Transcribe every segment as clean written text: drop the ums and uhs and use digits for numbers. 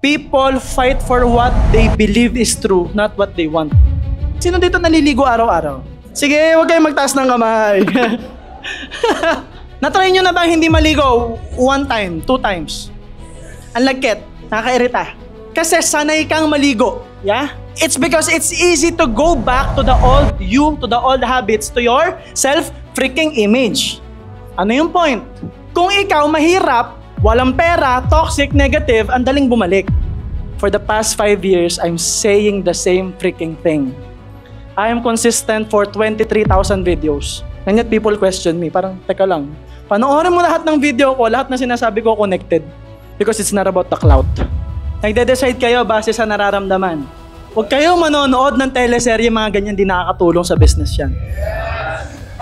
People fight for what they believe is true, not what they want. Sino dito naliligo araw-araw? Sige, huwag kayong magtaas ng kamay. Natry nyo na ba hindi maligo 1 time, 2 times? Ang lagkit, nakakairita. Kasi sanay kang maligo. Yeah? It's because it's easy to go back to the old you, to the old habits, to your self-freaking image. Ano yung point? Kung ikaw mahirap, walang pera, toxic, negative, ang daling bumalik. For the past 5 years, I'm saying the same freaking thing. I am consistent for 23,000 videos. And yet people question me, parang, teka lang, panoorin mo lahat ng video ko, lahat na sinasabi ko connected. Because it's not about the clout. Nagde-decide kayo base sa nararamdaman. Huwag kayo manonood ng teleserye, mga ganyan, di nakakatulong sa business yan.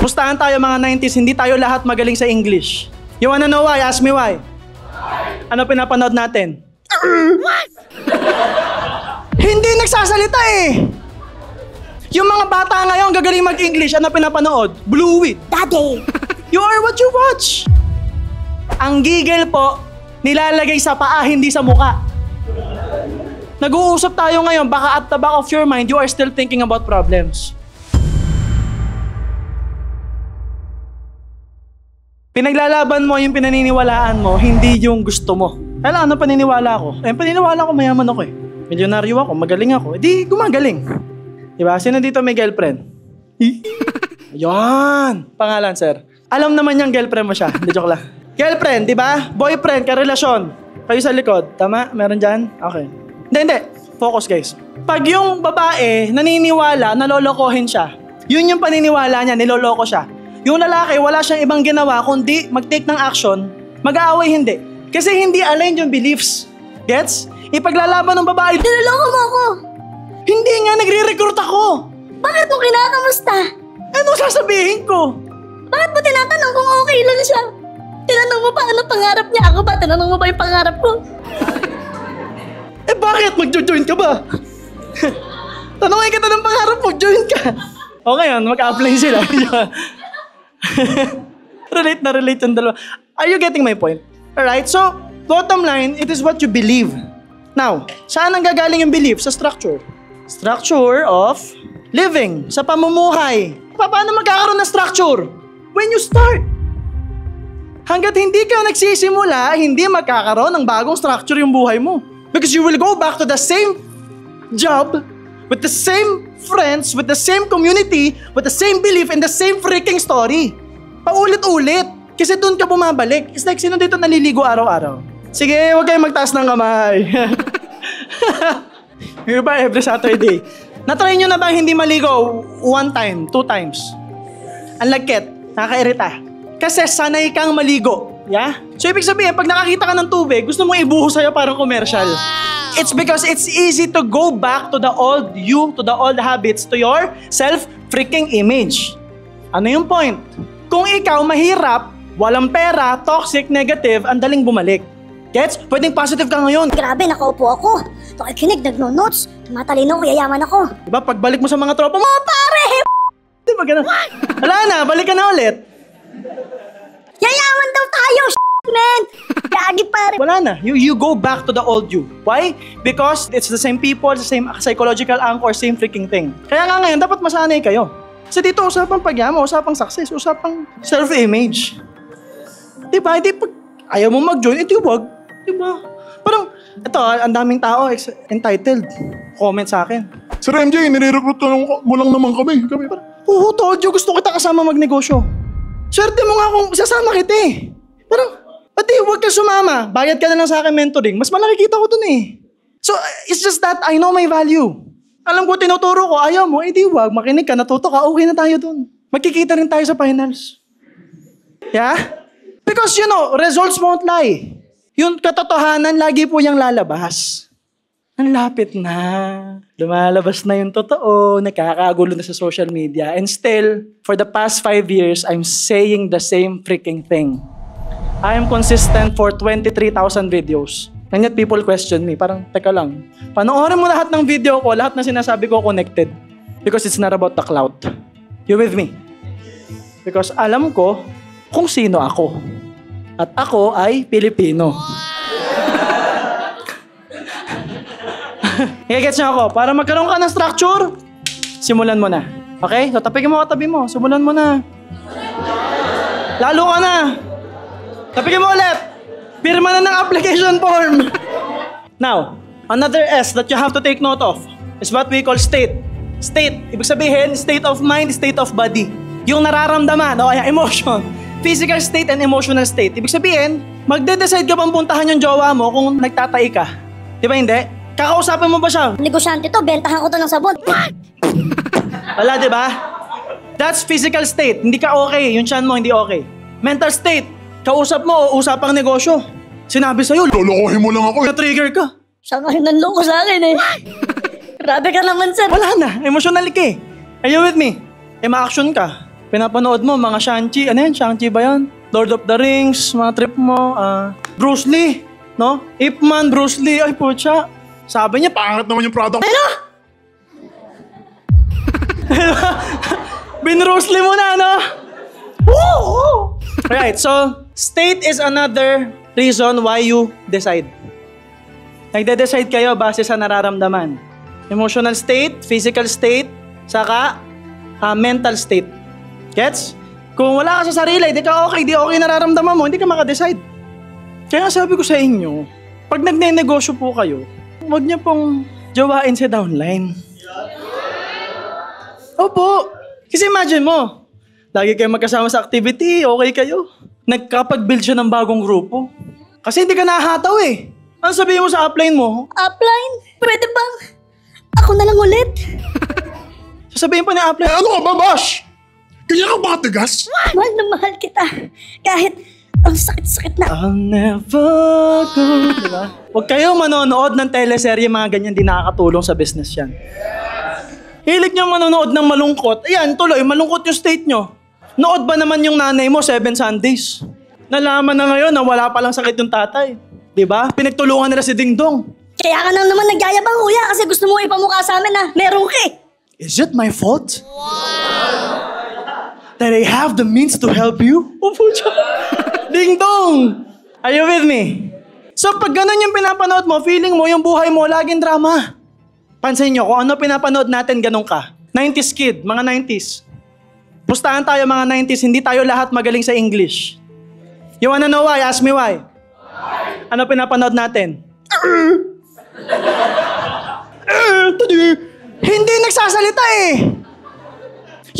Pustahan tayo mga 90s, hindi tayo lahat magaling sa English. You wanna know why? Ask me why. Ano pinapanood natin? What? Hindi nagsasalita eh. Yung mga bata ngayon gagaling mag-English, ano pinapanood? Bluey. Daddy. You are what you watch. Ang gigil po, nilalagay sa paa, hindi sa muka. Nag-uusap tayo ngayon, baka at the back of your mind, you are still thinking about problems. Pinaglalaban mo yung pinaniniwalaan mo, hindi yung gusto mo. Kaya ano paniniwala ko? Paniniwala ko mayaman ako eh. Milyonaryo ako, magaling ako. Di gumagaling. Diba? Sino dito may girlfriend? Ayun! Pangalan, sir. Alam naman niyang girlfriend mo siya. Hindi, joke lang. Girlfriend, diba? Boyfriend, karelasyon. Kayo sa likod. Tama? Meron dyan? Okay. Hindi. Focus, guys. Pag yung babae naniniwala, nalolokohin siya. Yun yung paniniwala niya, niloloko siya. Yung lalaki, wala siyang ibang ginawa kundi mag-take ng action, mag-aaway hindi. Kasi hindi aligned yung beliefs. Gets? Ipaglalaban ng babae, Niloloko mo ako! hindi nga, nagre-recruit ako. Bakit mo kinakamusta? Anong sasabihin ko? Bakit mo tinatanong kung okay lang siya? Tinanong mo pa ano pangarap niya? Ako ba? Tinanong mo ba yung pangarap ko? Bakit? Mag-join ka ba? Tanongin kita ng pangarap, mag-join ka. O ngayon, mag-apply sila. Relate na relate yung dalawa. Are you getting my point? Alright, so, bottom line, it is what you believe. Now, saan ang gagaling yung belief? Sa structure. Structure of living. Sa pamumuhay. Paano magkakaroon ng structure? When you start. Hanggat hindi ka nagsisimula, hindi magkakaroon ng bagong structure yung buhay mo. Because you will go back to the same job, with the same friends, with the same community, with the same belief, and the same freaking story. Paulit-ulit. Kasi doon ka bumabalik. It's like, sino dito naliligo araw-araw? Sige, huwag kayong magtaas ng kamay. Yung ba, every Saturday. Natry nyo na ba hindi maligo 1 time, 2 times? Ang lagkit, nakakairita. Kasi sanay kang maligo. Yeah? So, ibig sabihin, pag nakakita ka ng tubig, gusto mong ibuhos sa'yo parang commercial. It's because it's easy to go back to the old you, to the old habits, to your self-freaking image. Ano yung point? Kung ikaw mahirap, walang pera, toxic, negative, ang daling bumalik. Gets? Pwedeng positive ka ngayon. Grabe, nakaupo ako. Nakikinig, nagno-notes. Matalino ko, yayaman ako. Diba? Pagbalik mo sa mga tropa mo, Pare! diba ganun? Wala na, balik ka na ulit. Yayaman daw tayo, man! Gagi pare. Wala na. You go back to the old you. Why? Because it's the same people, the same psychological anchor, same freaking thing. Kaya nga ngayon, dapat masanay kayo. Kasi dito, usapang pagyaman, usapang success, usapang self-image. Diba? Hindi pag ayaw mo mag-join, ito wag. Diba? Parang, ito, ang daming tao entitled. Comment sa akin. Sir MJ, nire-recruit mo lang naman kami. Parang, oo, told you, gusto kita kasama magnegosyo. Swerte mo nga kung sasama kita eh. Parang, pati huwag ka sumama. Bayad ka na lang sa akin mentoring. Mas malaki kita ko dun eh. So, it's just that I know my value. Alam ko, tinuturo ko, ayaw mo, di wag. Makinig ka, natuto ka, okay na tayo dun. Magkikita rin tayo sa finals. Yeah? Because you know, results won't lie. Yung katotohanan, lagi po yung lalabas. Ang lapit na. Lumalabas na yung totoo. Nakakagulo na sa social media. And still, for the past 5 years, I'm saying the same freaking thing. I am consistent for 23,000 videos. And yet people question me. Parang, teka lang. Panoorin mo lahat ng video ko, lahat na sinasabi ko connected. Because it's not about the clout. You with me? Because alam ko kung sino ako. At ako ay Pilipino. I-gets niyo ako. Para magkaroon ka ng structure, simulan mo na. Okay? So, tapikin mo katabi mo. Simulan mo na. Lalo ka na. Tapikin mo ulit. Pirma na ng application form. Now, another S that you have to take note of is what we call state. State. Ibig sabihin, state of mind, state of body. Yung nararamdaman, o kaya emotion. Physical state and emotional state. Ibig sabihin, magde-decide ka bang puntahan yung jowa mo kung nagtatay ka. Di ba hindi? Kakausapin mo ba siya? Negosyante to, bentahan ko to ng sabon. Wala, di ba? That's physical state. Hindi ka okay. Yung tiyan mo, hindi okay. Mental state. Kausap mo o usapang negosyo. Sinabi sa'yo, Lolokohin mo lang ako eh. na-trigger ka. Siya ngayon nanloko sa akin eh. Grabe ka naman, sir. Wala na. Emotional ka eh. Are you with me? Ma-action ka. Pinapanood mo, mga Shang-Chi. Ano yan? Shang-Chi ba yan? Lord of the Rings, mga trip mo. Bruce Lee. No? Ip Man, Bruce Lee. Ay, putya. Sabi niya, Pangat naman yung product. Ano? Bin-Bruce Lee mo na, no? Woo! Right, so, state is another reason why you decide. Nagde-decide kayo base sa nararamdaman. Emotional state, physical state, saka mental state. Gets? Kung wala ka sa sarili, di okay nararamdaman mo, hindi ka makadecide. Kaya nga sabi ko sa inyo, pag nagne-negosyo po kayo, huwag niyo pong jowain sa downline. Opo. Kasi imagine mo, lagi kayo magkasama sa activity, okay kayo. Nagkapag-build siya ng bagong grupo. Kasi hindi ka nahataw eh. Ano sabihin mo sa upline mo? Upline? Pwede bang ako na lang ulit? Sasabihin pa ni upline, Ano ka ba, Bash? Kanya ka ba tigas? Mahal na mahal kita. Kahit ang sakit-sakit na. I'll never go. Diba? Huwag kayo manonood ng teleserye, mga ganyan, di nakakatulong sa business yan. Hilig nyo manonood ng malungkot. Ayan, tuloy, malungkot yung state nyo. Nood ba naman yung nanay mo 7 Sundays? Nalaman na ngayon na wala palang sakit yung tatay. Diba? Pinagtulungan nila si Ding Dong. Kaya ka nang naman nagyayabang, kuya, kasi gusto mo ipamukha sa amin na meron ka eh. Is it my fault? Wow! That I have the means to help you? Opo siya. Ding Dong! Are you with me? So pag ganun yung pinapanood mo, feeling mo yung buhay mo laging drama. Pansin nyo, kung ano pinapanood natin, ganun ka. 90s kid, mga 90s. Pustahan tayo mga 90s, hindi tayo lahat magaling sa English. You wanna know why? Ask me why. Ano pinapanood natin? Hindi nagsasalita eh.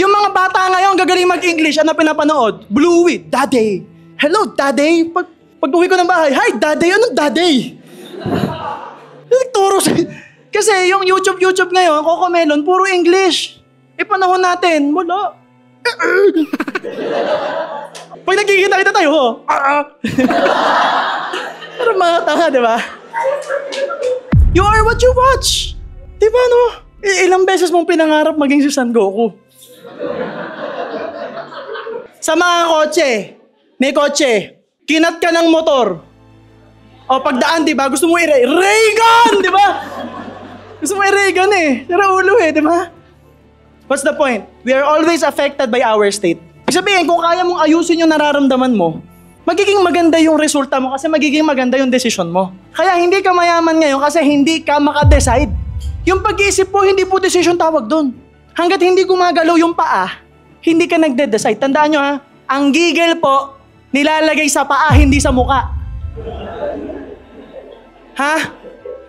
Yung mga bata ngayon gagaling mag-English, ano pinapanood? Bluey, Daddy. Hello, Daddy. Pag uwi ko ng bahay, hi, Daddy. Anong Daddy? Nagturo sa... Kasi yung YouTube ngayon, Cocomelon, puro English. Panahon natin, wala. Pag nagkikita-kita tayo, ho. Pero mga tanga, di ba? You are what you watch. Di ba, no? Ilang beses mong pinangarap maging si Son Goku. Sa mga kotse, may kotse, kinat ka ng motor. O pagdaan, di ba? Gusto mo Ray-gun, di ba? Gusto mo i-Ray-gun eh. Sira ulo eh, di ba? What's the point? We are always affected by our state. Ibig sabihin, kung kaya mong ayusin yung nararamdaman mo, magiging maganda yung resulta mo kasi magiging maganda yung desisyon mo. Kaya hindi ka mayaman ngayon kasi hindi ka makadecide. Yung pag-iisip po, hindi po decision tawag doon. Hanggat hindi gumagalaw yung paa, hindi ka nagde-decide. Tandaan nyo ha, ang gigil po, nilalagay sa paa, hindi sa muka. Ha?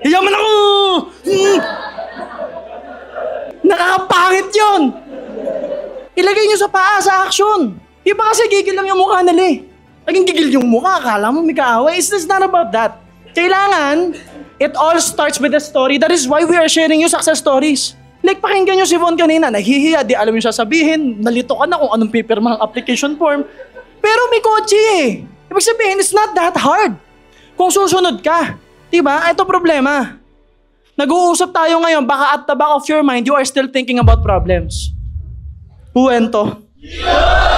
Yaman ako! Nakakapangit yun! Ilagay nyo sa paa, sa action. Iba kasi gigil lang yung mukha nila eh. Naging gigil yung mukha, akala mo may kaaway. It's not about that. Kailangan, it all starts with a story. That is why we are sharing you success stories. Like, pakinggan nyo si Von kanina, naghihiya, di alam yung sasabihin, nalito ka na kung anong pipirma ang application form. Pero may kotse eh. Ibig sabihin, it's not that hard. Kung susunod ka. Diba? Ito problema. Nag-uusap tayo ngayon, baka at the back of your mind, you are still thinking about problems. Huwento. Yeah!